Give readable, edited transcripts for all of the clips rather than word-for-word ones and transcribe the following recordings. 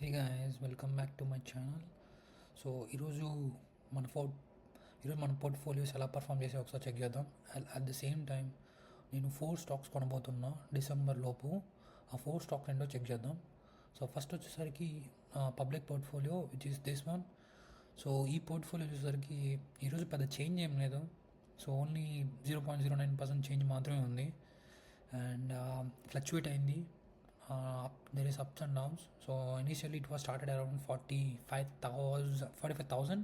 Hey guys, welcome back to my channel. So ఈరోజు మన ఈరోజు మన పోర్ట్ఫోలియోస్ ఎలా పర్ఫామ్ చేసే ఒకసారి చెక్ చేద్దాం. అట్ ద సేమ్ టైం నేను 4 స్టాక్స్ కొనబోతున్నా డిసెంబర్ లోపు. ఆ 4 స్టాక్స్ ఏంటో చెక్ చేద్దాం. సో ఫస్ట్ వచ్చేసరికి public portfolio which is this one. So ఈ పోర్ట్ఫోలియో వచ్చేసరికి ఈరోజు పెద్ద చేంజ్ ఏం లేదు. సో ఓన్లీ 0.09% చేంజ్ మాత్రమే ఉంది అండ్ ఫ్లక్చువేట్ అయింది. There is ups and downs. So initially it was started around 45,000,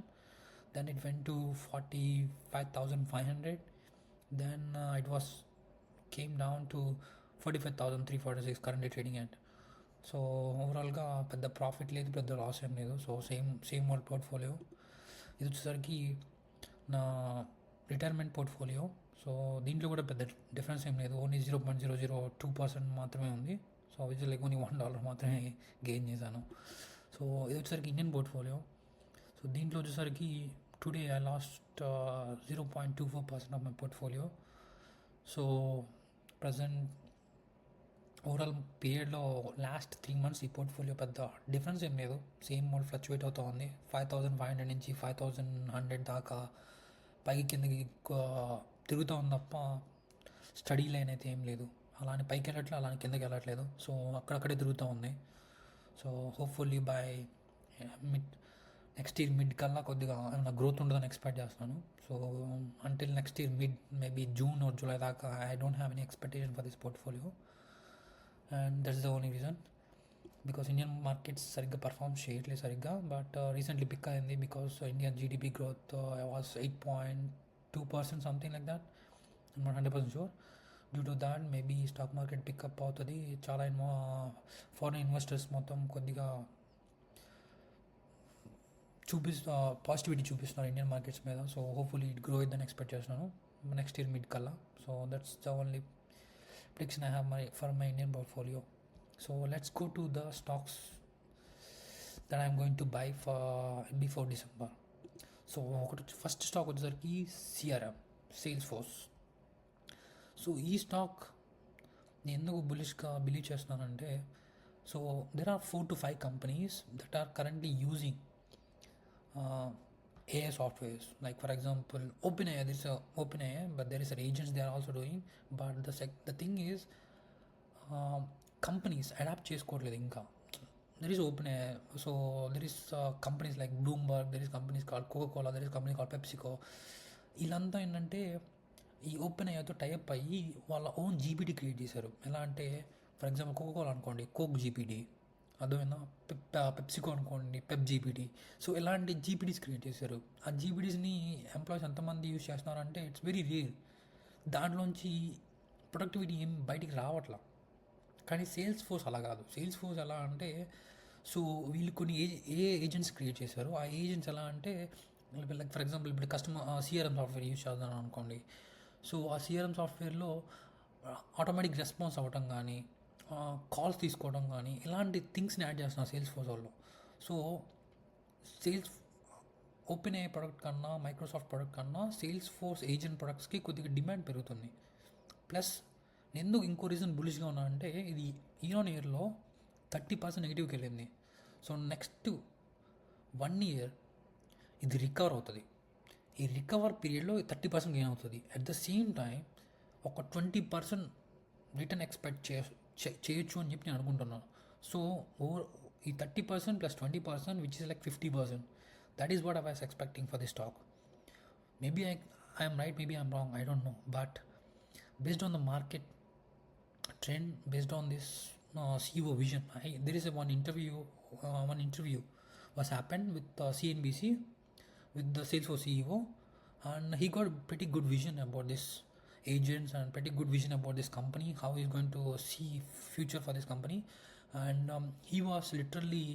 then it went to 45,500, then it was came down to 45,346 currently trading at. So ఓవరాల్గా పెద్ద profit లేదు, పెద్ద loss ఏం లేదు. So same old portfolio. ఇది వచ్చేసరికి నా retirement portfolio. So దీంట్లో కూడా పెద్ద డిఫరెన్స్ ఏం లేదు, ఓన్లీ 0.002% మాత్రమే ఉంది. సో విచ్ లైక్ ఓన్లీ $1 మాత్రమే గెయిన్ చేశాను. సో ఇది వచ్చేసరికి ఇండియన్ పోర్ట్ఫోలియో. సో దీంట్లో వచ్చేసరికి today I last 0.24% of my portfolio. So present overall పీరియడ్లో లాస్ట్ 3 months ఈ పోర్ట్ఫోలియో పెద్ద డిఫరెన్స్ ఏం లేదు, సేమ్ మోడ్ ఫ్లక్చువేట్ అవుతూ ఉంది. 5,500 నుంచి 5,100 దాకా పైకి కిందకి తిరుగుతూ ఉంది తప్ప స్టడీ లైన్ అయితే ఏం లేదు. అలానే పైకి వెళ్ళట్లేదు, అలానే కిందకి వెళ్ళట్లేదు. సో అక్కడక్కడే తిరుగుతూ ఉంది. So hopefully by next year mid కల్లా కొద్దిగా ఏమైనా గ్రోత్ ఉంటుందని ఎక్స్పెక్ట్ చేస్తున్నాను. So until next year mid maybe June or July దాకా I don't have any expectation for this portfolio and that's the only reason. Because Indian markets సరిగ్గా perform చేయట్లేదు సరిగ్గా. But recently pick అయింది because Indian GDP growth was 8.2% something like that. I'm not 100% sure. Due to that maybe stock market pickup అవుతుంది. చాలా foreign investors మొత్తం కొద్దిగా positivity చూపిస్తున్నారు Indian markets మీద. సో హోప్ఫుల్లీ ఇట్ గ్రో ఇద్దని ఎక్స్పెక్ట్ చేస్తున్నాను next year mid కల్లా. So that's the only prediction I have for my Indian portfolio. So let's go to the stocks that I'm going to buy for before December. So first stock వచ్చేసరికి CRM, Salesforce. So ఈ stock నేను ఎందుకు బులిష్గా believe చేస్తున్నానంటే, so there are 4 to 5 companies that are currently using AI softwares. Like for example, OpenAI, there is a OpenAI, but there is an agents they are also doing. But the thing is, companies adapt చేసుకోవట్లేదు ఇంకా. There is OpenAI, so there is companies like Bloomberg, there is companies called Coca-Cola, there is company called PepsiCo. వీళ్ళంతా ఏంటంటే ఈ OpenAIతో type అయ్యి వాళ్ళ own GPT create చేశారు. ఎలా అంటే ఫర్ ఎగ్జాంపుల్ కోకోకోలా అనుకోండి, కోక్ జీపీటీ, అర్థమైనా పెప్సికో అనుకోండి, పెప్ జీపీటీ. సో ఇలాంటి జీపీటీస్ క్రియేట్ చేశారు. ఆ జీపీటీస్ని ఎంప్లాయీస్ ఎంతమంది యూజ్ చేస్తున్నారంటే ఇట్స్ వెరీ రేర్. దాంట్లోంచి ప్రొడక్టివిటీ ఏం బయటికి రావట్లా. కానీ సేల్స్ ఫోర్స్ అలా కాదు. సేల్స్ ఫోర్స్ ఎలా అంటే, సో వీళ్ళు కొన్ని ఏజెంట్స్ క్రియేట్ చేశారు. ఆ ఏజెంట్స్ ఎలా అంటే లైక్ ఫర్ ఎగ్జాంపుల్ ఇప్పుడు కస్టమర్ సిఆర్ఎం సాఫ్ట్వేర్ యూజ్ చేద్దాం అనుకోండి. సో ఆ సిఆర్ఎం సాఫ్ట్వేర్లో ఆటోమేటిక్ రెస్పాన్స్ అవ్వటం కానీ, కాల్స్ తీసుకోవడం కానీ, ఇలాంటి థింగ్స్ని యాడ్ చేస్తున్నారు సేల్స్ ఫోర్స్ వాళ్ళు. సో ఓపెన్ఏఐ ప్రోడక్ట్ కన్నా, మైక్రోసాఫ్ట్ ప్రోడక్ట్ కన్నా సేల్స్ ఫోర్స్ ఏజెంట్ ప్రొడక్ట్స్కి కొద్దిగా డిమాండ్ పెరుగుతుంది. ప్లస్ ఎందుకు ఇంకో రీజన్ బులిష్గా ఉన్నా అంటే, ఇది ఇయర్లో 30% నెగిటివ్కి వెళ్ళింది. సో నెక్స్ట్ 1 year ఇది రికవర్ అవుతుంది. ఈ రికవర్ పీరియడ్లో 30% గెయిన్ అవుతుంది. అట్ ద సేమ్ టైం ఒక 20% రిటర్న్ ఎక్స్పెక్ట్ చేయొచ్చు అని చెప్పి నేను అనుకుంటున్నాను. సో ఈ 30% plus 20% which is like 50%. That is what I was expecting for the stock. Maybe I'm right, maybe I'm wrong, I don't know. But based on the market trend, based on this CEO vision, there is one interview was happened with CNBC with the Salesforce CEO, and he got pretty good vision about this agents and pretty good vision about this company, how he's going to see future for this company. And he was literally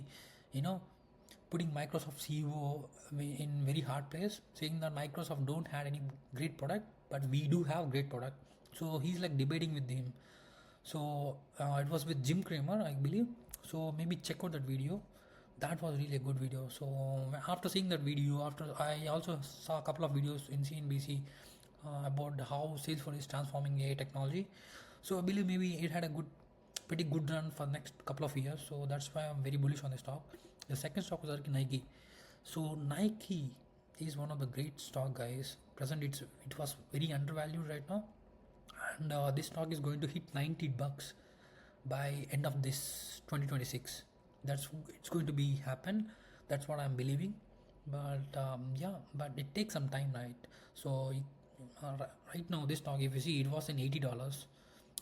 putting Microsoft CEO in very hard place, saying that Microsoft don't have any great product, but we do have great product. So he's like debating with him. So it was with Jim Cramer, I believe. So maybe check out that video. That was really a good video. So after seeing that video, I also saw a couple of videos in CNBC about how Salesforce is transforming AI technology. So I believe maybe it had a good pretty good run for the next couple of years. So that's why I'm very bullish on the stock. The second stock was Nike. So Nike is one of the great stock, guys. Present it was very undervalued right now, and this stock is going to hit $90 by end of this 2026. That's it's going to be happen. That's what I'm believing. But but it takes some time, right? So right now this stock, if you see, it was in $80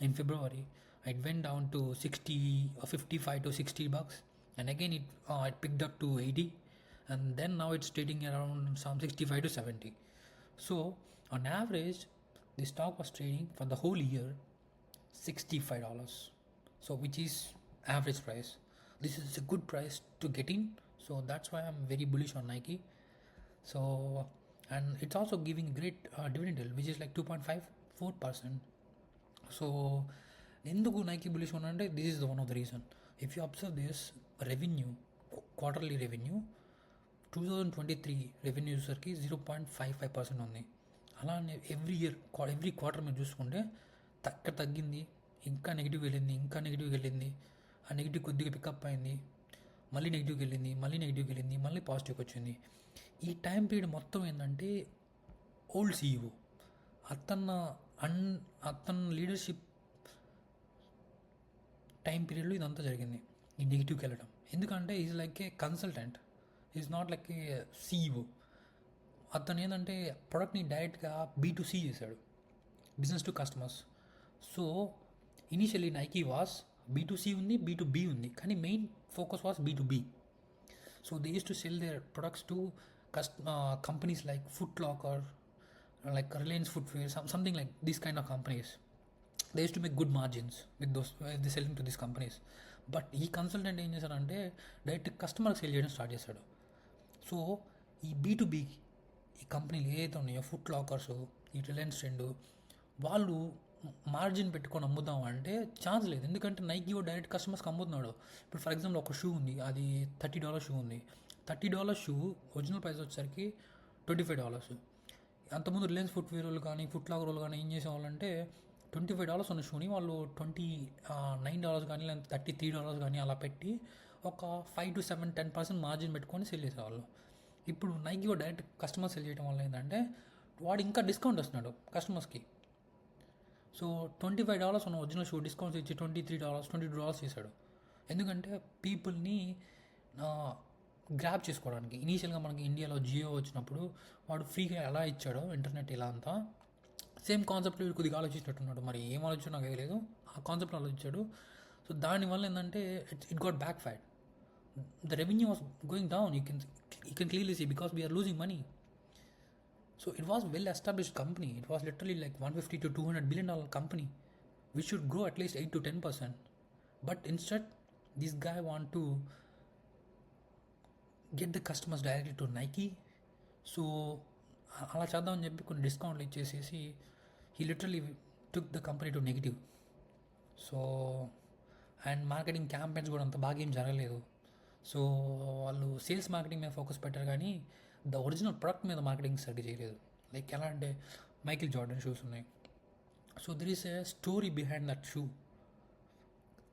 in February. It went down to 60 or 55 to $60, and again it picked up to 80, and then now it's trading around some 65 to 70. So on average, the stock was trading for the whole year $65. So which is average price. This is a good price to get in. So that's why I'm very bullish on Nike. So, and it's also giving great dividend yield, which is like 2.54%. So ఎందుకు Nike bullish అంటే this is one of the reason. If you observe this revenue, quarterly revenue 2023 revenue సరికి 0.55% ఉంది. అలానే every quarter మీరు చూసుకుంటే తగ్గింది, ఇంకా నెగిటివ్కి వెళ్ళింది. ఆ నెగిటివ్ కొద్దిగా పికప్ అయింది, మళ్ళీ నెగిటివ్కి వెళ్ళింది, మళ్ళీ పాజిటివ్కి వచ్చింది. ఈ టైం పీరియడ్ మొత్తం ఏంటంటే ఓల్డ్ సీఈఓ అతను లీడర్షిప్ టైం పీరియడ్లో ఇదంతా జరిగింది, ఈ నెగిటివ్కి వెళ్ళడం. ఎందుకంటే is like A consultant, is not like A CEO. అతను ఏంటంటే ప్రొడక్ట్ని డైరెక్ట్గా B2C చేశాడు, business to customers. So initially Nike was B2C ఉంది, B2B ఉంది, కానీ main focus was B2B. So they use to sell their products to companies like Foot Locker, like Reliance Footwear, something like these kind of companies. They used to make good margins with those they selling to these companies. But ఈ consultant ఏం చేశాడంటే direct కస్టమర్కి sale చేయడం start చేశాడు. So ఈ B2B ఈ కంపెనీలు ఏదైతే ఉన్నాయో, ఫుట్ లాకర్స్, ఈ రిలయన్స్ ట్రెండ్, వాళ్ళు మార్జిన్ పెట్టుకొని అమ్ముదాం అంటే ఛాన్స్ లేదు. ఎందుకంటే నైకీ డైరెక్ట్ కస్టమర్స్కి అమ్ముతున్నాడు. ఇప్పుడు ఫర్ ఎగ్జాంపుల్ ఒక షూ ఉంది, అది $30 షూ ఉంది. $30 షూ ఒరిజినల్ ప్రైస్ వచ్చేసరికి $25. అంతకుముందు రిలయన్స్ ఫుట్వేర్ వాళ్ళు కానీ, ఫుట్ లాకర్ వాళ్ళు కానీ ఏం చేసేవాళ్ళంటే $25 ఉన్న షూని వాళ్ళు $29 కానీ, లేదా $33 కానీ అలా పెట్టి ఒక 5 to 7, 10% మార్జిన్ పెట్టుకొని సెల్ చేసేవాళ్ళు. ఇప్పుడు నైకీ డైరెక్ట్ కస్టమర్ సెల్ చేయడం వల్ల ఏంటంటే వాడు ఇంకా డిస్కౌంట్ వస్తున్నాడు కస్టమర్స్కి. సో $25 ఉన్న ఒరిజినల్ షూ డిస్కౌంట్స్ ఇచ్చి $23, $22 చేశాడు. ఎందుకంటే పీపుల్ని గ్రాప్ చేసుకోవడానికి. ఇనీషియల్గా మనకి ఇండియాలో జియో వచ్చినప్పుడు వాడు ఫ్రీగా ఎలా ఇచ్చాడో ఇంటర్నెట్ ఇలా అంతా సేమ్ కాన్సెప్ట్ కొద్దిగా ఆలోచించినట్టున్నాడు. మరి ఏం ఆలోచించో నాకు తెలియదు, ఆ కాన్సెప్ట్ ఆలోచించాడు. సో దానివల్ల ఏంటంటే it got backfired. The revenue was going down. You can clearly see, because we are losing money. So it was well established company. It was literally like $150 to $200 billion company, which should grow at least 8 to 10%. But instead, this guy want to get the customers directly to Nike. So అలా చేద్దామని చెప్పి కొన్ని డిస్కౌంట్లు ఇచ్చేసేసి he literally took the company to negative. So and marketing campaigns కూడా అంత బాగా ఏం జరగలేదు. సో వాళ్ళు సేల్స్ మార్కెటింగ్ మీద ఫోకస్ పెట్టారు, కానీ ద ఒరిజినల్ ప్రొడక్ట్ మీద మార్కెటింగ్ సరిగ్గా చేయలేదు. లైక్ ఎలా అంటే మైకిల్ జార్డన్ షూస్ ఉన్నాయి. So there is a story behind that shoe.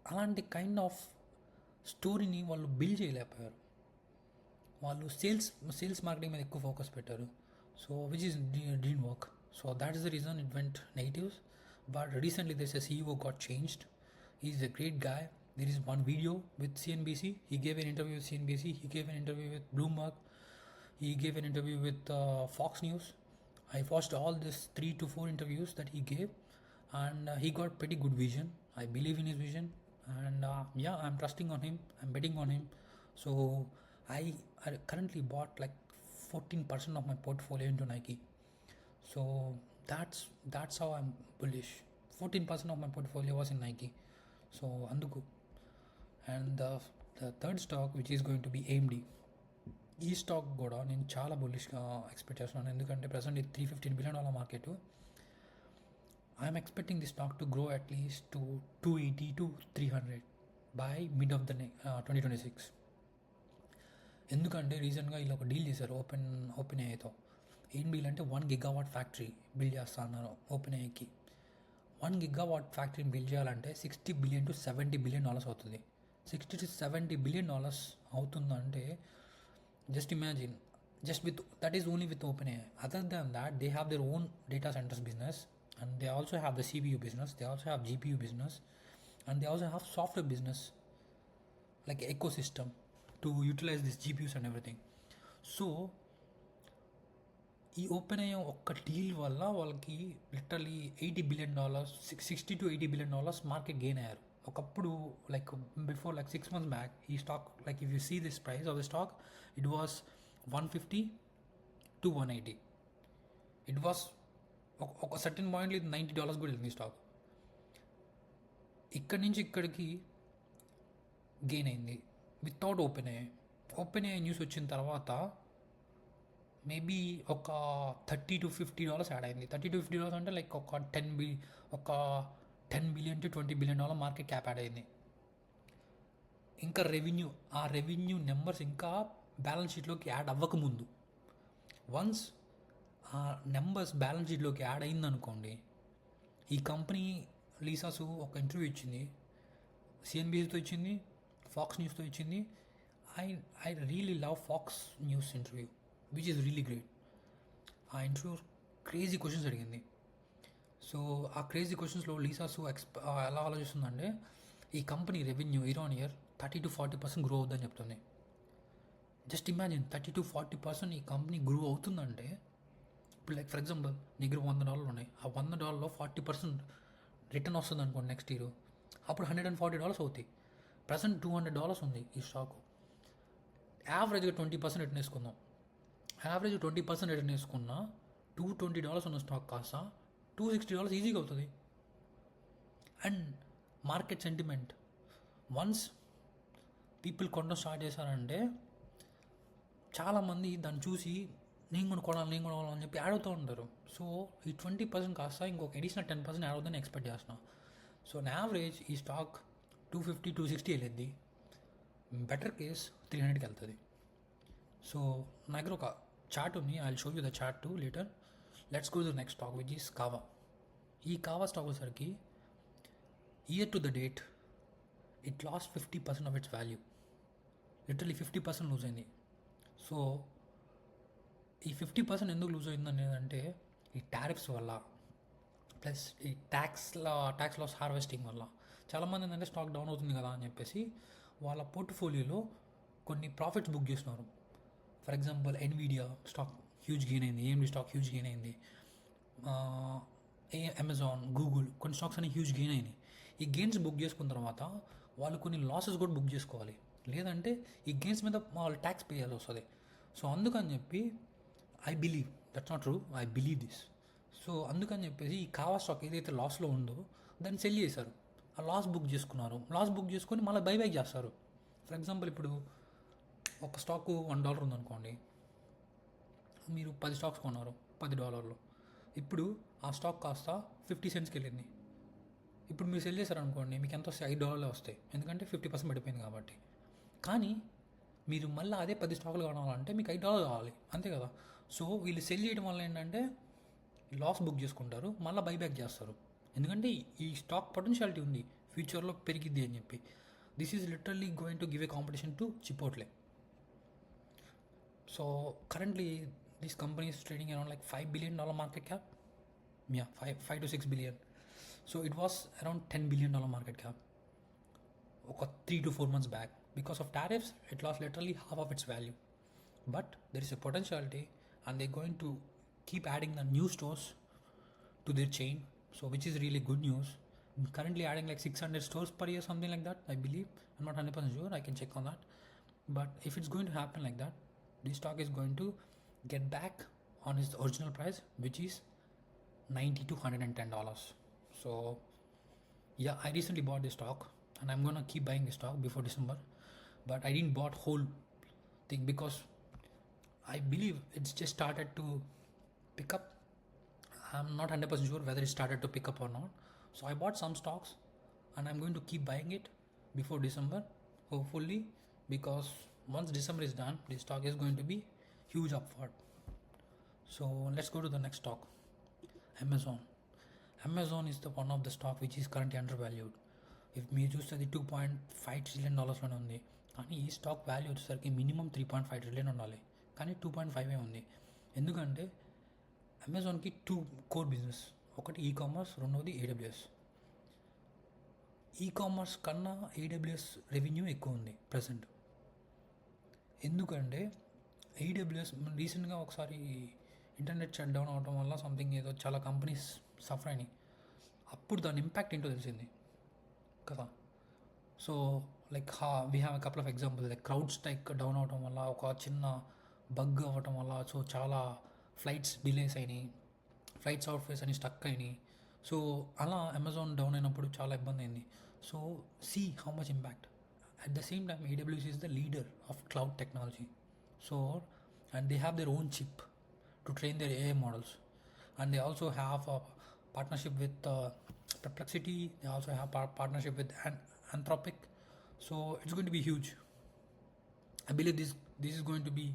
అలాంటి కైండ్ ఆఫ్ స్టోరీని వాళ్ళు బిల్డ్ చేయలేకపోయారు. వాళ్ళు సేల్స్ మార్కెటింగ్ మీద ఎక్కువ ఫోకస్ పెట్టారు. So which is dean work. So that is the reason it went negatives. But recently this a CEO got changed. He is a great guy. There is one video with CNBC. He gave an interview with CNBC. He gave an interview with Bloomberg. He gave an interview with Fox News. I watched all these 3 to 4 interviews that he gave, and he got pretty good vision. I believe in his vision, and I'm trusting on him. I'm betting on him. So I currently bought like 14% of my portfolio into Nike. So that's how I'm bullish. 14% of my portfolio was in Nike. So anduku. And the third stock, which is going to be AMD. ఈ stock కూడా నేను చాలా బుల్లిష్గా expect చేస్తున్నాను. ఎందుకంటే present ఇది $315 billion market. I'm expecting the stock to grow at least to 280 to 300 by mid of the 2026. ఎందుకంటే రీసెంట్గా ఇలా ఒక డీల్ చేశారు ఓపెన్ ఏఐతో. ఏం డీల్ అంటే 1 gigawatt ఫ్యాక్టరీ బిల్డ్ చేస్తా అన్నారు ఓపెన్ ఏఐకి. 1 gigawatt ఫ్యాక్టరీని బిల్డ్ చేయాలంటే $60 billion to $70 billion అవుతుంది. $60 to $70 billion అవుతుందంటే just imagine, just with that is only with OpenAI. Other than that, they have their own data centers business, and they also have the CPU business, they also have GPU business, and they also have software business like ecosystem to utilize these GPUs and everything. So ఈ open అయ్యే ఒక్క deal వల్ల వాళ్ళకి literally $80 billion, $60 to $80 billion market gain అయ్యారు. ఒకప్పుడు like before like 6 months back ఈ stock like if you see this price of the stock, it was 150 to 180. It was ఒక certain పాయింట్లో ఇది $90 కూడా వెళ్ళింది స్టాక్. ఇక్కడి నుంచి ఇక్కడికి గెయిన్ అయింది వితౌట్ ఓపెన్ అయ్యే న్యూస్ వచ్చిన తర్వాత మేబీ ఒక $30 to $50 యాడ్ అయింది. $30 to $50 అంటే లైక్ ఒక $10 billion to $20 billion market cap add అయింది. ఇంకా ఆ రెవెన్యూ నెంబర్స్ ఇంకా బ్యాలెన్స్ షీట్లోకి యాడ్ అవ్వకముందు, వన్స్ ఆ నెంబర్స్ బ్యాలెన్స్ షీట్లోకి యాడ్ అయిందనుకోండి, ఈ కంపెనీ లీసాసు ఒక ఇంటర్వ్యూ ఇచ్చింది, సిఎన్బిసితో ఇచ్చింది, ఫాక్స్ న్యూస్తో ఇచ్చింది. I really love Fox News interview, which is really great. ఆ ఇంటర్వ్యూ క్రేజీ క్వశ్చన్స్ అడిగింది. సో ఆ క్రేజీ క్వశ్చన్స్లో లీసాసు ఎలా ఆలోచిస్తుందంటే, ఈ company revenue year on year 30 to 40% grow అవుతుందని చెప్తుంది. జస్ట్ ఇమాజిన్ 30 to 40% ఈ కంపెనీ గ్రో అవుతుందంటే, ఇప్పుడు లైక్ ఫర్ ఎగ్జాంపుల్ నీ దగ్గర $100 ఉన్నాయి, ఆ $100లో 40% రిటర్న్ వస్తుంది అనుకోండి నెక్స్ట్ ఇయర్, అప్పుడు $140 అవుతాయి. ప్రజెంట్ $200 ఉంది ఈ స్టాకు. యావరేజ్గా 20% రిటర్న్ వేసుకుందాం. యావరేజ్ 20% రిటర్న్ వేసుకున్నా $220 ఉన్న స్టాక్ కాస్త $260 ఈజీగా అవుతుంది. And market sentiment, once people కొనడం స్టార్ట్ చేశారంటే చాలామంది దాన్ని చూసి నేను కొనాలి అని చెప్పి యాడ్ అవుతూ ఉంటారు. సో ఈ 20% కాస్త ఇంకొక అడిషనల్ 10% యాడ్ అవుతుందని ఎక్స్పెక్ట్ చేస్తున్నాను. సో నా యావరేజ్ ఈ స్టాక్ 250 260 వెళ్ళిద్ది, బెటర్ కేస్ 300కి వెళ్తుంది. సో నా దగ్గర ఒక చార్ట్ ఉంది, I will show you the chart too later. Let's go to the next stock which is కావా. ఈ కావా స్టాక్ వచ్చేసరికి year to the date it lost 50% of its value. Literally 50% lose అయింది. సో ఈ 50% ఎందుకు లూజ్ అయింది అనేదంటే ఈ టారిఫ్స్ వల్ల, ప్లస్ ఈ ట్యాక్స్ లాస్ హార్వెస్టింగ్ వల్ల. చాలామంది ఏంటంటే స్టాక్ డౌన్ అవుతుంది కదా అని చెప్పేసి వాళ్ళ పోర్ట్ఫోలియోలో కొన్ని ప్రాఫిట్స్ బుక్ చేస్తున్నారు. For example Nvidia stock huge gain అయింది, ఏఎండి స్టాక్ హ్యూజ్ గెయిన్ అయింది, అమెజాన్, గూగుల్ కొన్ని స్టాక్స్ అనేవి హ్యూజ్ గెయిన్ అయినాయి. ఈ గెయిన్స్ బుక్ చేసుకున్న తర్వాత వాళ్ళు కొన్ని లాసెస్ కూడా బుక్ చేసుకోవాలి, లేదంటే ఈ గెయిన్స్ మీద వాళ్ళు ట్యాక్స్ పే చేయాల్సి వస్తుంది. సో అందుకని చెప్పి I believe that's not true, I believe this. So అందుకని చెప్పేసి ఈ కావా స్టాక్ ఏదైతే లాస్లో ఉందో దాన్ని సెల్ చేశారు. ఆ లాస్ బుక్ చేసుకున్నారు, లాస్ బుక్ చేసుకొని మళ్ళీ బైబ్యాక్ చేస్తారు. ఫర్ ఎగ్జాంపుల్ ఇప్పుడు ఒక స్టాకు $1 ఉందనుకోండి, మీరు 10 స్టాక్స్ కొన్నారు $10. ఇప్పుడు ఆ స్టాక్ కాస్త 50 cents వెళ్ళింది. ఇప్పుడు మీరు సెల్ చేశారనుకోండి, మీకు ఎంత వస్తాయి? $5 వస్తాయి, ఎందుకంటే 50% పడిపోయింది కాబట్టి. కానీ మీరు మళ్ళీ అదే 10 స్టాకులు కావాలంటే మీకు $5 కావాలి, అంతే కదా. సో వీళ్ళు సెల్ చేయడం వల్ల ఏంటంటే లాస్ బుక్ చేసుకుంటారు, మళ్ళీ బైబ్యాక్ చేస్తారు, ఎందుకంటే ఈ స్టాక్ పొటెన్షియాలిటీ ఉంది, ఫ్యూచర్లో పెరిగిద్ది అని చెప్పి. This is literally going to give a competition to Chipotle. So currently this company is trading around like $5 billion market cap. Yeah, 5 to 6 billion. So it was around $10 billion market cap 3 to 4 months back. Because of tariffs, it lost literally half of its value. But there is a potentiality, and they're going to keep adding the new stores to their chain, so which is really good news. Currently adding like 600 stores per year, something like that, I believe. I'm not 100% sure, I can check on that. But if it's going to happen like that, this stock is going to get back on its original price, which is $90 to $110. So yeah, I recently bought this stock, and I'm gonna keep buying this stock before December. But I didn't bought whole thing because I believe it's just started to pick up. I'm not 100% sure whether it started to pick up or not. So I bought some stocks, and I'm going to keep buying it before December, hopefully, because once December is done, this stock is going to be huge upward. So let's go to the next stock, Amazon. Amazon is the one of the stock which is currently undervalued. If మీరు చూస్తే అది $2.5 trillion ఉంది, కానీ ఈ stock value వచ్చేసరికి minimum 3.5 trillion ఉండాలి, కానీ 2.5 ఉంది. ఎందుకంటే అమెజాన్కి 2 కోర్ బిజినెస్, ఒకటి ఈ కామర్స్, రెండవది AWS. ఈ కామర్స్ కన్నా AWS రెవెన్యూ ఎక్కువ ఉంది ప్రజెంట్. ఎందుకంటే AWS రీసెంట్గా ఒకసారి ఇంటర్నెట్ షట్ డౌన్ అవడం వల్ల సంథింగ్ ఏదో చాలా కంపెనీస్ సఫర్ అయినాయి. అప్పుడు దాని ఇంపాక్ట్ ఏంటో తెలిసింది కదా. So like we have couple of example, like CrowdStrike down అవడం వల్ల, ఒక చిన్న బగ్ అవ్వటం వల్ల సో చాలా ఫ్లైట్స్ డిలేస్ అయినాయి, ఫ్లైట్స్ అవుట్ ఫేస్ అని స్టక్ అయినాయి. సో అలా అమెజాన్ డౌన్ అయినప్పుడు చాలా ఇబ్బంది అయింది. So see how much impact. At the same time AWS is the leader of cloud technology. So and they have their own chip to train their AI models, and they also have a partnership with Perplexity. They also have partnership with Anthropic. So it's going to be huge. I believe this is going to be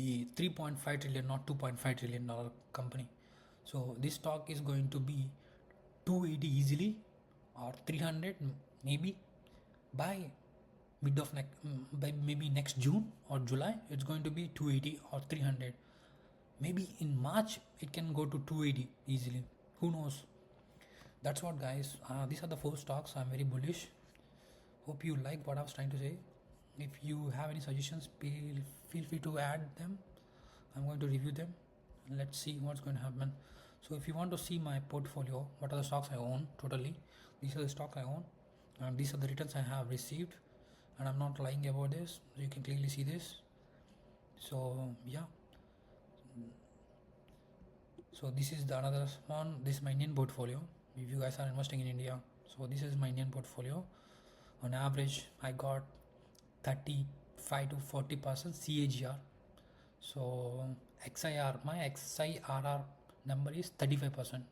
a 3.5 trillion, not 2.5 trillion dollar company. So this stock is going to be 280 easily, or 300 maybe by mid of by maybe next June or July. It's going to be 280 or 300. Maybe in March it can go to 280 easily. Who knows? That's what, guys. These are the 4 stocks. I'm very bullish. Hope you like what I was trying to say. If you have any suggestions, feel free to add them. I'm going to review them. Let's see what's going to happen. So if you want to see my portfolio, what are the stocks I own totally, these are the stocks I own, and these are the returns I have received, and I'm not lying about this. You can clearly see this. So yeah, so this is the another one. This is my Indian portfolio. If you guys are investing in India, so this is my Indian portfolio. On average I got 35 to 40% CAGR. So my XIRR number is 35%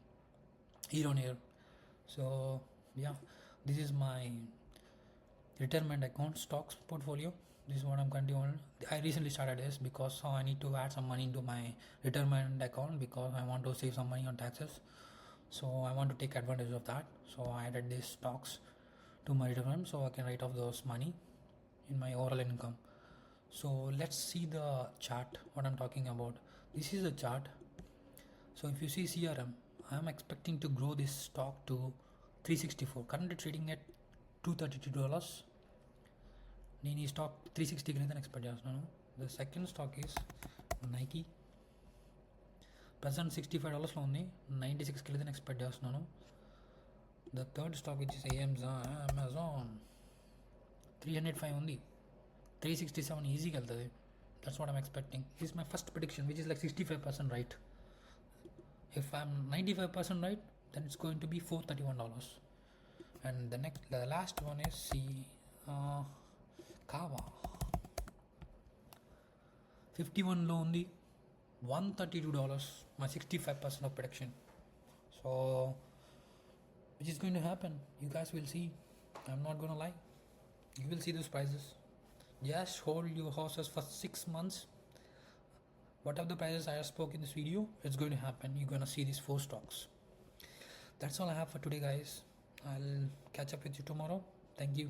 year on year. So yeah, this is my retirement account stocks portfolio. This is what I'm currently on. I recently started this because I need to add some money into my retirement account because I want to save some money on taxes. So I want to take advantage of that. So I added these stocks to my retirement so I can write off those money in my overall income. So let's see the chart, what I'm talking about. This is the chart. So if you see CRM, I'm expecting to grow this stock to 364. Currently trading at $232. నేను ఈ stock 360 కింద expect చేస్తున్నాను. The second stock is Nike. Present $65 ఉంది, 96 కింద expect చేస్తున్నాను. The third stock which is Amazon 305 ఉంది, 367 ఈజీగా వెళ్తుంది. That's what I'm expecting. Is my first prediction which is like 65% right. If I'm 95% right, then it's going to be $431. And the last one is Kava. 51 లో ఉంది, $132, my 65% of prediction. So which is going to happen, you guys will see. I'm not going to lie, you will see those prices. Just hold your horses for 6 months. Whatever the prices I spoke in this video, it's going to happen. You're going to see these 4 stocks. That's all I have for today, guys. I'll catch up with you tomorrow. Thank you.